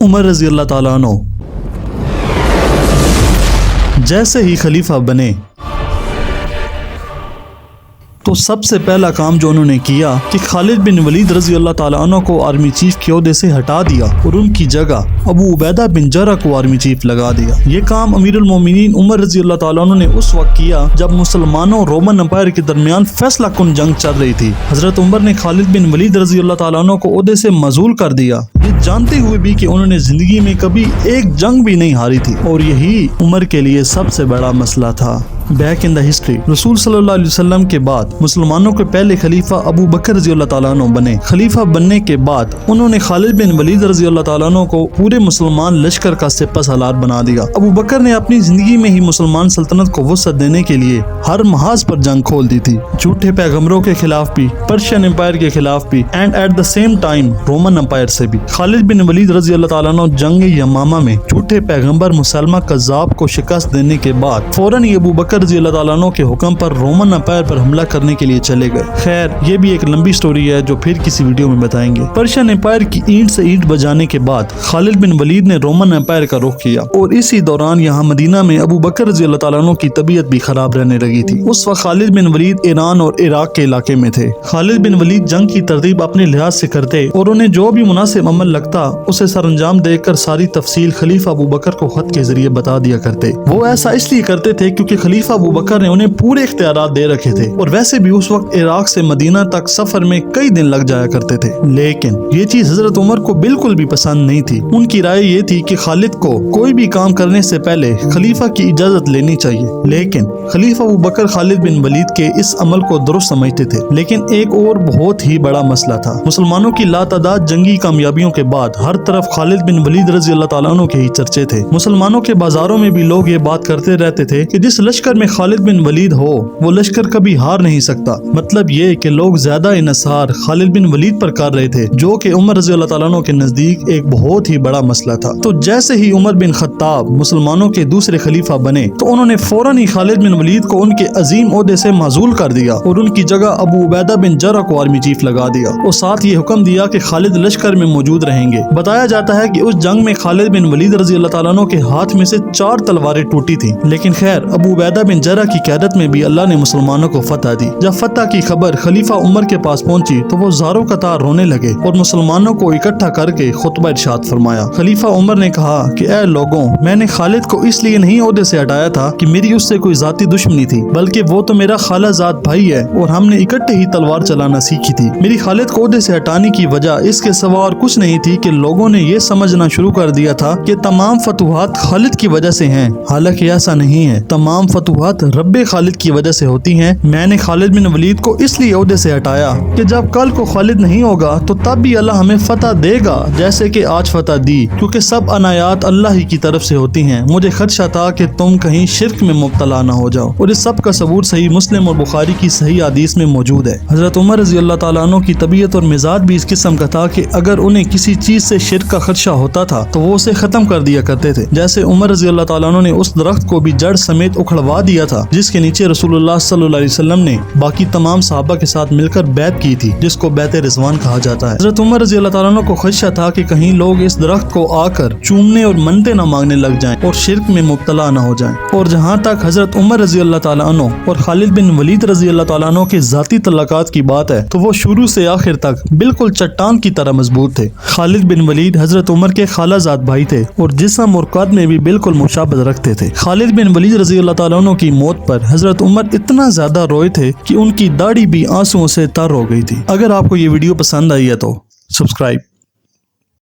عمر رضی اللہ تعالیٰ عنہ جیسے ہی خلیفہ بنے تو سب سے پہلا کام جو انہوں نے کیا کہ خالد بن ولید رضی اللہ تعالیٰ عنہ کو آرمی چیف کے عہدے سے ہٹا دیا اور ان کی جگہ ابو عبیدہ بن جرح کو آرمی چیف لگا دیا۔ یہ کام امیر المومنین عمر رضی اللہ تعالیٰ عنہ نے اس وقت کیا جب مسلمانوں اور رومن امپائر کے درمیان فیصلہ کن جنگ چل رہی تھی۔ حضرت عمر نے خالد بن ولید رضی اللہ تعالیٰ عنہ کو عہدے سے معزول کر دیا، یہ جانتے ہوئے بھی کہ انہوں نے زندگی میں کبھی ایک جنگ بھی نہیں ہاری تھی، اور یہی عمر کے لیے سب سے بڑا مسئلہ تھا۔ بیک ان دا ہسٹری، رسول صلی اللہ علیہ وسلم کے بعد مسلمانوں کے پہلے خلیفہ ابو بکر رضی اللہ تعالیٰ عنہ بنے۔ خلیفہ بننے کے بعد انہوں نے خالد بن ولید رضی اللہ تعالیٰ عنہ کو پورے مسلمان لشکر کا سپہ سالار بنا دیا۔ ابو بکر نے اپنی زندگی میں ہی مسلمان سلطنت کو وسعت دینے کے لیے ہر محاذ پر جنگ کھول دی تھی، جھوٹے پیغمبروں کے خلاف بھی، پرشین امپائر کے خلاف بھی، and at the same time Roman empire سے بھی۔ خالد بن ولید رضی اللہ تعالیٰ عنہ جنگ یمامہ میں جھوٹے پیغمبر مسلمہ کذاب کو شکست دینے کے بعد فوراً ہی ابو بکر رضی اللہ تعالیٰ عنہ کے حکم پر رومن امپائر پر حملہ کرنے کے لیے چلے گئے۔ خیر، یہ بھی ایک لمبی سٹوری ہے جو پھر کسی ویڈیو میں بتائیں گے۔ پرشین امپائر کی اینٹ سے اینٹ بجانے کے بعد خالد بن ولید نے رومن امپائر کا رخ کیا، اور اسی دوران یہاں مدینہ میں ابو بکر رضی اللہ تعالیٰ عنہ کی طبیعت بھی خراب رہنے لگی تھی۔ اس وقت خالد بن ولید ایران اور عراق کے علاقے میں تھے۔ خالد بن ولید جنگ کی ترتیب اپنے لحاظ سے کرتے اور انہیں جو بھی مناسب عمل لگتا اسے سر انجام دے کر ساری تفصیل خلیفہ ابو بکر کو خط کے ذریعے بتا دیا کرتے۔ وہ ایسا اس لیے کرتے تھے کیونکہ خلیفہ ابو بکر نے انہیں پورے اختیارات دے رکھے تھے، اور ویسے بھی اس وقت عراق سے مدینہ تک سفر میں کئی دن لگ جایا کرتے تھے۔ لیکن یہ چیز حضرت عمر کو بالکل بھی پسند نہیں تھی۔ ان کی رائے یہ تھی کہ خالد کو کوئی بھی کام کرنے سے پہلے خلیفہ کی اجازت لینی چاہیے، لیکن خلیفہ ابو بکر خالد بن ولید کے اس عمل کو درست سمجھتے تھے۔ لیکن ایک اور بہت ہی بڑا مسئلہ تھا۔ مسلمانوں کی لاتعداد جنگی کامیابیوں کے بعد ہر طرف خالد بن ولید رضی اللہ تعالیٰ عنہ کے ہی چرچے تھے۔ مسلمانوں کے بازاروں میں بھی لوگ یہ بات کرتے رہتے تھے کہ جس لشکر میں خالد بن ولید ہو وہ لشکر کبھی ہار نہیں سکتا۔ مطلب یہ کہ لوگ زیادہ انحصار خالد بن ولید پر کر رہے تھے، جو کہ عمر رضی اللہ تعالیٰ عنہ کے نزدیک ایک بہت ہی بڑا مسئلہ تھا۔ تو جیسے ہی عمر بن خطاب مسلمانوں کے دوسرے خلیفہ بنے تو انہوں نے فوراً ہی خالد بن ولید کو ان کے عظیم عہدے سے معزول کر دیا اور ان کی جگہ ابو عبیدہ بن جرح کو آرمی چیف لگا دیا، اور ساتھ یہ حکم دیا کہ خالد لشکر میں موجود رہیں گے۔ بتایا جاتا ہے کہ اس جنگ میں خالد بن ولید رضی اللہ تعالیٰ عنہ کے ہاتھ میں سے 4 تلواریں ٹوٹی تھیں، لیکن خیر ابو عبیدہ بن جرح کی قیادت میں بھی اللہ نے مسلمانوں کو فتح دی۔ جب فتح کی خبر خلیفہ عمر کے پاس پہنچی تو وہ زاروں قطار رونے لگے اور مسلمانوں کو اکٹھا کر کے خطبہ ارشاد فرمایا۔ خلیفہ عمر نے کہا کہ اے لوگوں، میں نے خالد کو اس لیے نہیں عہدے سے ہٹایا تھا کہ میری اس سے کوئی ذاتی دشمنی تھی، بلکہ وہ تو میرا خالہ زاد بھائی ہے اور ہم نے اکٹھے ہی تلوار چلانا سیکھی تھی۔ میری خالد کو عہدے سے ہٹانے کی وجہ اس کے سوا اور کچھ نہیں تھی کہ لوگوں نے یہ سمجھنا شروع کر دیا تھا کہ تمام فتوحات خالد کی وجہ سے ہیں، حالانکہ ایسا نہیں ہے۔ تمام فتوحات رب خالد کی وجہ سے ہوتی ہیں۔ میں نے خالد بن ولید کو اس لیے عہدے سے ہٹایا کہ جب کل کو خالد نہیں ہوگا تو تب بھی اللہ ہمیں فتح دے گا جیسے کہ آج فتح دی، کیونکہ سب عنایات اللہ ہی کی طرف سے ہوتی ہیں۔ مجھے خدشہ تھا کہ تم کہیں شرک میں مبتلا نہ ہو جاؤ، اور اس سب کا ثبوت صحیح مسلم اور بخاری کی صحیح حدیث میں موجود ہے۔ حضرت عمر رضی اللہ تعالیٰ عنہ کی طبیعت اور مزاج بھی اس قسم کا تھا کہ اگر انہیں کسی چیز سے شرک کا خدشہ ہوتا تھا تو وہ اسے ختم کر دیا کرتے تھے۔ جیسے عمر رضی اللہ تعالیٰ عنہ نے اس درخت کو بھی جڑ سمیت اکھڑوا دیا تھا جس کے نیچے رسول اللہ صلی اللہ علیہ وسلم نے باقی تمام صحابہ کے ساتھ مل کر بیعت کی تھی، جس کو بیعت رضوان کہا جاتا ہے۔ حضرت عمر رضی اللہ تعالیٰ عنہ کو خدشہ تھا کہ کہیں لوگ اس درخت کو آ کر چومنے اور منتیں نہ مانگنے لگ جائیں اور شرک میں مبتلا نہ ہو جائیں۔ اور جہاں تک حضرت عمر رضی اللہ تعالیٰ عنہ اور خالد بن ولید رضی اللہ تعالیٰ عنہ کے ذاتی تعلقات کی بات ہے تو وہ شروع سے آخر تک بالکل چٹان کی طرح مضبوط تھے۔ خالد بن ولید حضرت عمر کے خالہ زاد بھائی تھے اور جسم اور قد میں بھی بالکل مشابہت رکھتے تھے۔ خالد بن ولید رضی اللہ تعالیٰ عنہ کی موت پر حضرت عمر اتنا زیادہ روئے تھے کہ ان کی داڑھی بھی آنسوؤں سے تر ہو گئی تھی۔ اگر آپ کو یہ ویڈیو پسند آئی ہے تو سبسکرائب